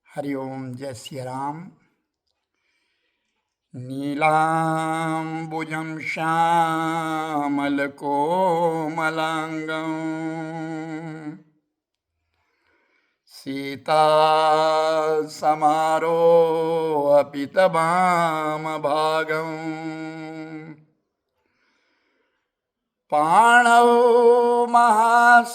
हरि ओम। जय सिया राम। नीलाम्बुजं श्यामलकोमलाङ्गं सीतासमारोह पीतवामभागम् पाणौ महासायकचारुचापं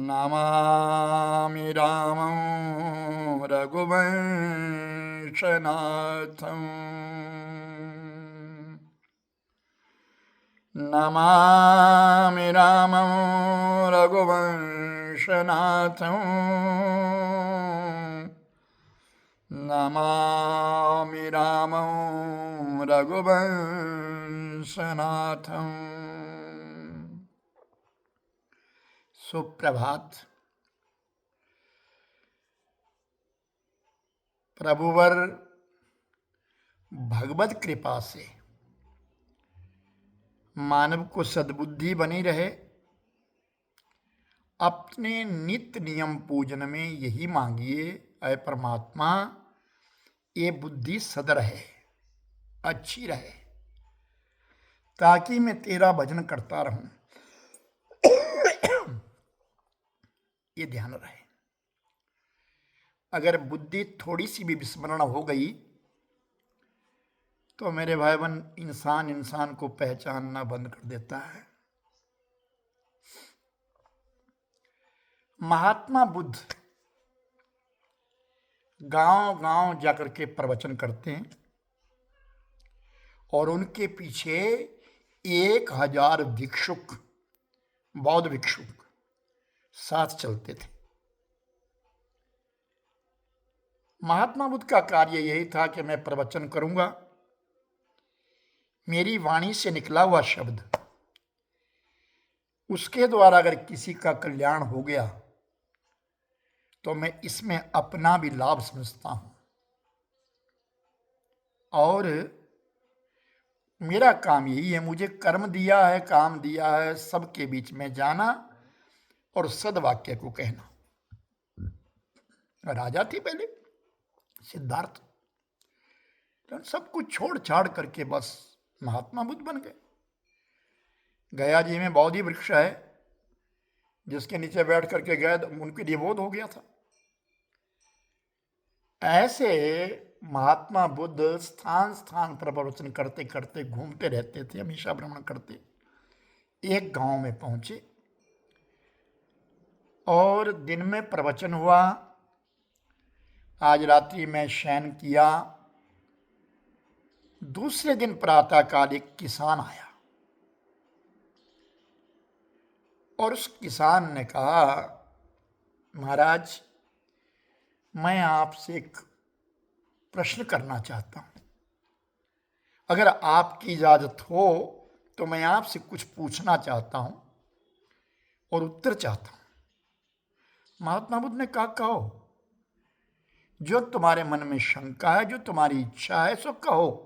नमामि रामं रघुवंशनाथं। नमामि रामं रघुवंशनाथं। नमामि रामं रघुवंशनाथं। सुप्रभात। प्रभुवर भगवत कृपा से मानव को सद्बुद्धि बनी रहे। अपने नित्य नियम पूजन में यही मांगिए, ऐ परमात्मा ये बुद्धि सद रहे, अच्छी रहे, ताकि मैं तेरा भजन करता रहूं। ये ध्यान रहे। अगर बुद्धि थोड़ी सी भी विस्मरण हो गई तो मेरे भाई बहन इंसान को पहचानना बंद कर देता है। महात्मा बुद्ध गांव गांव जाकर के प्रवचन करते हैं और उनके पीछे 1000 भिक्षुक, बौद्ध भिक्षुक साथ चलते थे। महात्मा बुद्ध का कार्य यही था कि मैं प्रवचन करूंगा, मेरी वाणी से निकला हुआ शब्द उसके द्वारा अगर किसी का कल्याण हो गया तो मैं इसमें अपना भी लाभ समझता हूं और मेरा काम यही है। मुझे कर्म दिया है, काम दिया है, सबके बीच में जाना और सदवाक्य को कहना। राजा थी पहले सिद्धार्थ, तो सब कुछ छोड़ छाड़ करके बस महात्मा बुद्ध बन गए। गया जी में बोधि वृक्ष है, जिसके नीचे बैठ करके गए उनके लिए बोध हो गया था। ऐसे महात्मा बुद्ध स्थान स्थान पर प्रवचन करते करते घूमते रहते थे, हमेशा भ्रमण करते। एक गांव में पहुंचे और दिन में प्रवचन हुआ, आज रात्रि में शयन किया। दूसरे दिन प्रातःकाल एक किसान आया और उस किसान ने कहा, महाराज मैं आपसे एक प्रश्न करना चाहता हूं, अगर आपकी इजाजत हो तो मैं आपसे कुछ पूछना चाहता हूं और उत्तर चाहता हूं। महात्मा बुद्ध ने कहा, कहो, जो तुम्हारे मन में शंका है, जो तुम्हारी इच्छा है, सो कहो।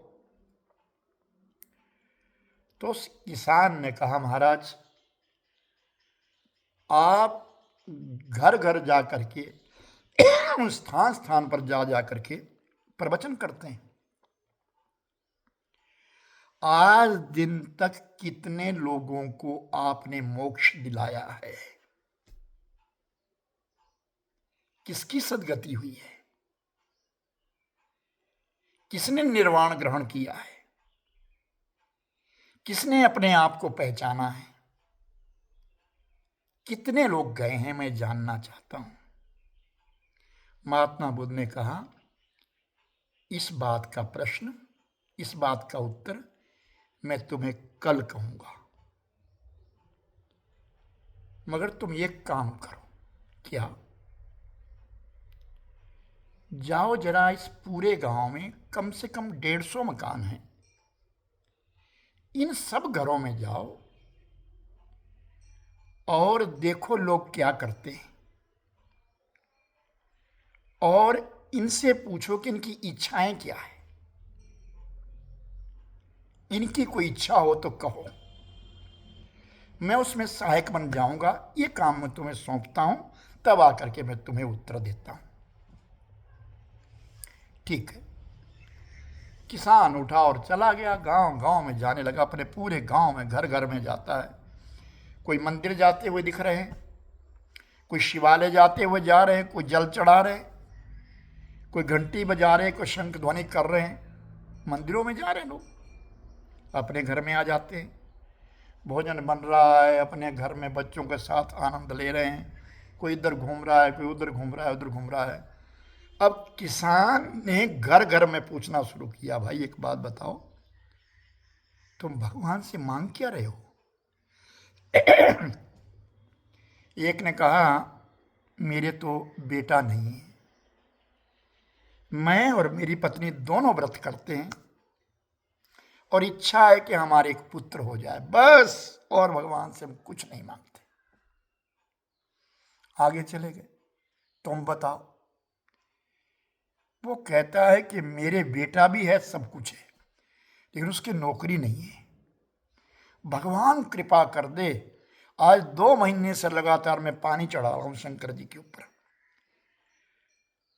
तो उस किसान ने कहा, महाराज आप घर घर जा करके स्थान स्थान पर जा करके प्रवचन करते हैं, आज दिन तक कितने लोगों को आपने मोक्ष दिलाया है? किसकी सद्गति हुई है? किसने निर्वाण ग्रहण किया है? किसने अपने आप को पहचाना है? कितने लोग गए हैं, मैं जानना चाहता हूं। महात्मा बुद्ध ने कहा, इस बात का प्रश्न, इस बात का उत्तर मैं तुम्हें कल कहूंगा, मगर तुम एक काम करो। क्या? जाओ जरा इस पूरे गांव में कम से कम 150 मकान हैं, इन सब घरों में जाओ और देखो लोग क्या करते हैं और इनसे पूछो कि इनकी इच्छाएं क्या है। इनकी कोई इच्छा हो तो कहो। मैं उसमें सहायक बन जाऊंगा, ये काम मैं तुम्हें सौंपता हूं, तब आकर के मैं तुम्हें उत्तर देता हूं। ठीक है। किसान उठा और चला गया, गांव गांव में जाने लगा, अपने पूरे गांव में घर घर में जाता है। कोई मंदिर जाते हुए दिख रहे हैं, कोई शिवालय जाते हुए जा रहे हैं, कोई जल चढ़ा रहे हैं, कोई घंटी बजा रहे हैं, कोई शंख ध्वनि कर रहे हैं। मंदिरों में जा रहे हैं लोग, अपने घर में आ जाते हैं, भोजन बन रहा है, अपने घर में बच्चों के साथ आनंद ले रहे हैं, कोई इधर घूम रहा है, कोई उधर घूम रहा है, उधर घूम रहा है। अब किसान ने घर घर में पूछना शुरू किया, भाई एक बात बताओ, तुम भगवान से मांग क्या रहे हो? एक ने कहा, मेरे तो बेटा नहीं है, मैं और मेरी पत्नी दोनों व्रत करते हैं और इच्छा है कि हमारे एक पुत्र हो जाए, बस, और भगवान से हम कुछ नहीं मांगते। आगे चले गए, तुम बताओ। वो कहता है कि मेरे बेटा भी है, सब कुछ है, लेकिन उसकी नौकरी नहीं है। भगवान कृपा कर दे, आज 2 महीने से लगातार मैं पानी चढ़ा रहा हूं शंकर जी के ऊपर,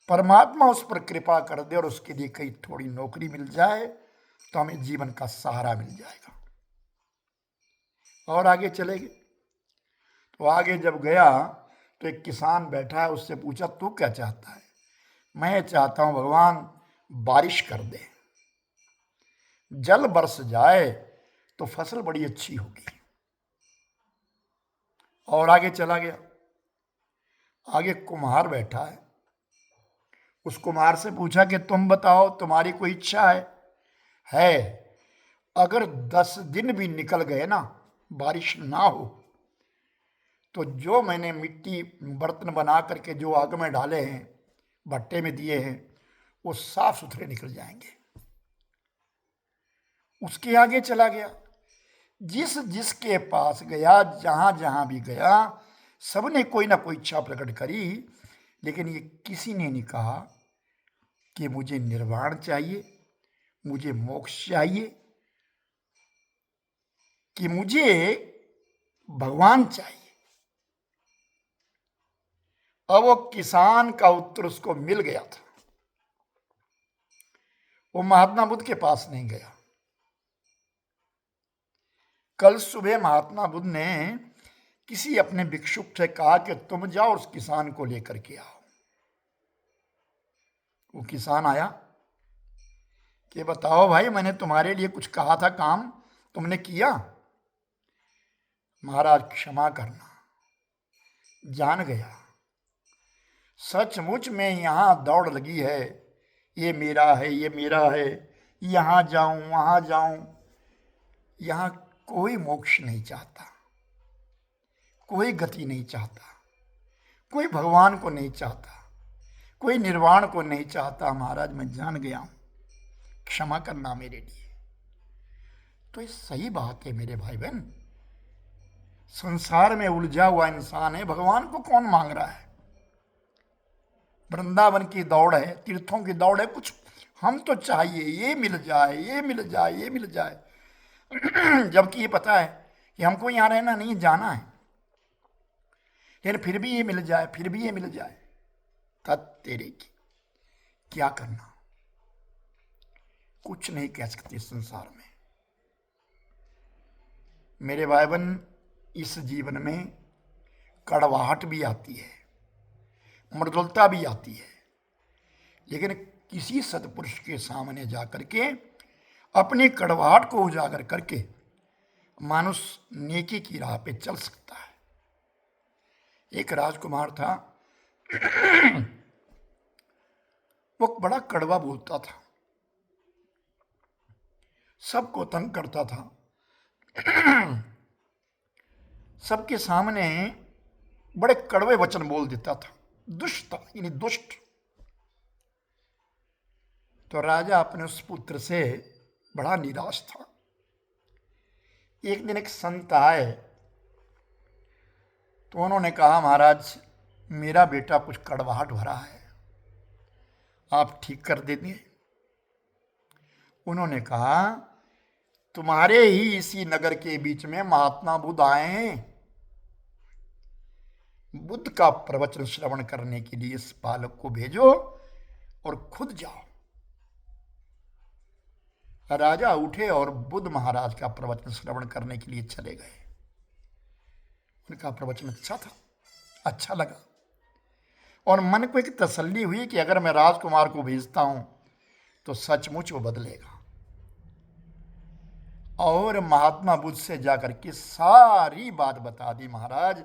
परमात्मा उस पर कृपा कर दे और उसके लिए कहीं थोड़ी नौकरी मिल जाए तो हमें जीवन का सहारा मिल जाएगा। और आगे चले गए। तो आगे जब गया तो एक किसान बैठा है, उससे पूछा, तू क्या चाहता है? मैं चाहता हूं भगवान बारिश कर दे, जल बरस जाए तो फसल बड़ी अच्छी होगी। और आगे चला गया। आगे कुम्हार बैठा है, उस कुम्हार से पूछा कि तुम बताओ, तुम्हारी कोई इच्छा है? अगर 10 दिन भी निकल गए ना, बारिश ना हो, तो जो मैंने मिट्टी बर्तन बना करके जो आग में डाले हैं, भट्टे में दिए हैं, वो साफ सुथरे निकल जाएंगे। उसके आगे चला गया, जिस जिसके पास गया, जहां जहां भी गया, सबने कोई ना कोई इच्छा प्रकट करी, लेकिन ये किसी ने नहीं कहा कि मुझे निर्वाण चाहिए, मुझे मोक्ष चाहिए, कि मुझे भगवान चाहिए। अब वो किसान का उत्तर उसको मिल गया था। वो महात्मा बुद्ध के पास नहीं गया। कल सुबह महात्मा बुद्ध ने किसी अपने भिक्षुक से कहा कि तुम जाओ उस किसान को लेकर के आओ। वो किसान आया कि बताओ भाई, मैंने तुम्हारे लिए कुछ कहा था, काम तुमने किया? महाराज क्षमा करना, जान गया, सचमुच में यहां दौड़ लगी है, ये मेरा है, ये मेरा है, यहां जाऊं वहां जाऊं। यहां कोई मोक्ष नहीं चाहता, कोई गति नहीं चाहता, कोई भगवान को नहीं चाहता, कोई निर्वाण को नहीं चाहता। महाराज मैं जान गया हूं, क्षमा करना मेरे लिए। तो ये सही बात है मेरे भाई बहन, संसार में उलझा हुआ इंसान है, भगवान को कौन मांग रहा है? वृंदावन की दौड़ है, तीर्थों की दौड़ है, कुछ हम तो चाहिए ये मिल जाए, ये मिल जाए, ये मिल जाए। जबकि ये पता है कि हमको यहां रहना नहीं, जाना है, लेकिन फिर भी ये मिल जाए, फिर भी ये मिल जाए। तेरे की क्या करना, कुछ नहीं कह सकते संसार में। मेरे भाई बहन, इस जीवन में कड़वाहट भी आती है, मृदुलता भी आती है, लेकिन किसी सत्पुरुष के सामने जाकर के अपनी कड़वाहट को उजागर करके मनुष्य नेकी की राह पे चल सकता है। एक राजकुमार था, वो बड़ा कड़वा बोलता था, सबको तंग करता था, सबके सामने बड़े कड़वे वचन बोल देता था, दुष्ट था, यानी दुष्ट। तो राजा अपने उस पुत्र से बड़ा निराश था। एक दिन एक संत आए, तो उन्होंने कहा, महाराज मेरा बेटा कुछ कड़वाहट भरा है, आप ठीक कर देंगे? उन्होंने कहा तुम्हारे ही इसी नगर के बीच में महात्मा बुद्ध आए हैं। बुद्ध का प्रवचन श्रवण करने के लिए इस बालक को भेजो और खुद जाओ। राजा उठे और बुद्ध महाराज का प्रवचन श्रवण करने के लिए चले गए। उनका प्रवचन अच्छा था, अच्छा लगा, और मन को एक तसल्ली हुई कि अगर मैं राजकुमार को भेजता हूं तो सचमुच वो बदलेगा। और महात्मा बुद्ध से जाकर के सारी बात बता दी, महाराज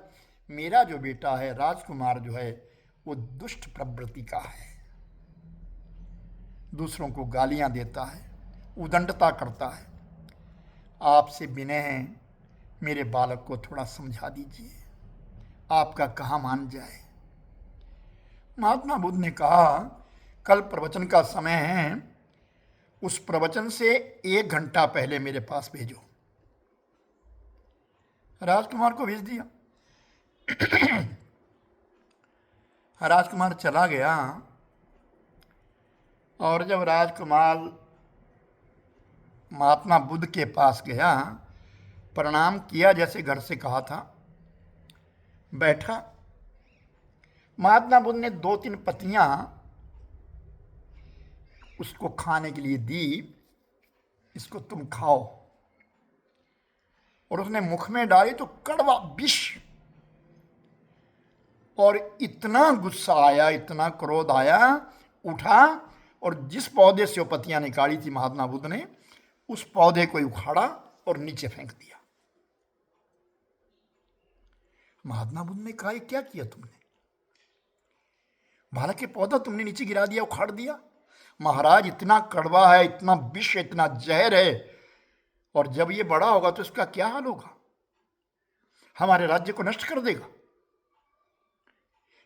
मेरा जो बेटा है राजकुमार जो है वो दुष्ट प्रवृत्ति का है, दूसरों को गालियां देता है, उदंडता करता है। आपसे विनय है, मेरे बालक को थोड़ा समझा दीजिए, आपका कहा मान जाए। महात्मा बुद्ध ने कहा कल प्रवचन का समय है, उस प्रवचन से 1 घंटा पहले मेरे पास भेजो। राजकुमार को भेज दिया। राजकुमार चला गया, और जब राजकुमार महात्मा बुद्ध के पास गया, प्रणाम किया जैसे घर से कहा था, बैठा। महात्मा बुद्ध ने 2-3 पत्तियां उसको खाने के लिए दी, इसको तुम खाओ। और उसने मुख में डाली तो कड़वा विष, और इतना गुस्सा आया, इतना क्रोध आया, उठा और जिस पौधे से वो पत्तियां निकाली थी महात्मा बुद्ध ने, उस पौधे को उखाड़ा और नीचे फेंक दिया। महात्मा बुद्ध ने कहा क्या किया तुमने? बालक के पौधा तुमने नीचे गिरा दिया, उखाड़ दिया। महाराज इतना कड़वा है, इतना विष, इतना जहर है, और जब ये बड़ा होगा तो इसका क्या हाल होगा? हमारे राज्य को नष्ट कर देगा।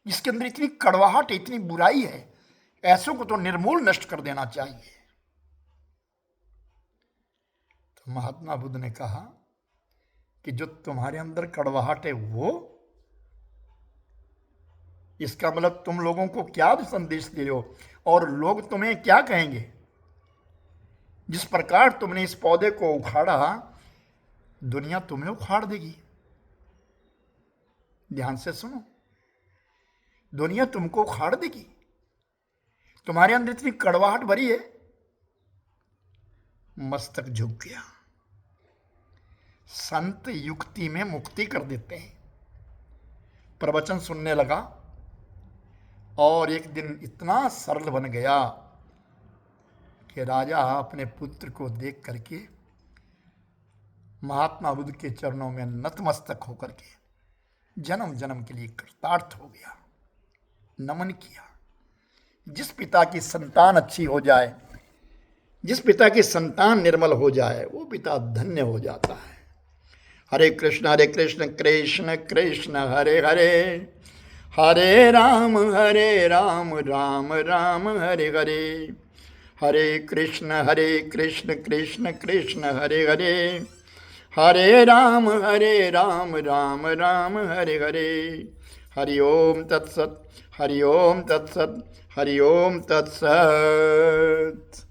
जिसके अंदर इतनी कड़वाहट, इतनी बुराई है, ऐसों को तो निर्मूल नष्ट कर देना चाहिए। तो महात्मा बुद्ध ने कहा कि जो तुम्हारे अंदर कड़वाहट है वो, इसका मतलब तुम लोगों को क्या संदेश दे रहे हो, और लोग तुम्हें क्या कहेंगे? जिस प्रकार तुमने इस पौधे को उखाड़ा, दुनिया तुम्हें उखाड़ देगी। ध्यान से सुनो, दुनिया तुमको उखाड़ देगी। तुम्हारे अंदर इतनी कड़वाहट भरी है। मस्तक झुक गया। संत युक्ति में मुक्ति कर देते हैं। प्रवचन सुनने लगा, और एक दिन इतना सरल बन गया कि राजा अपने पुत्र को देख करके महात्मा बुद्ध के चरणों में नतमस्तक होकर के जन्म जन्म के लिए कृतार्थ हो गया, नमन किया। जिस पिता की संतान अच्छी हो जाए, जिस पिता की संतान निर्मल हो जाए, वो पिता धन्य हो जाता है। हरे कृष्ण कृष्ण कृष्ण हरे हरे, हरे राम राम राम हरे हरे, हरे कृष्ण कृष्ण कृष्ण हरे हरे, हरे राम राम राम हरे हरे। हरि ओम तत्सत, हरि ओम तत्सत, हरि ओम तत्सत।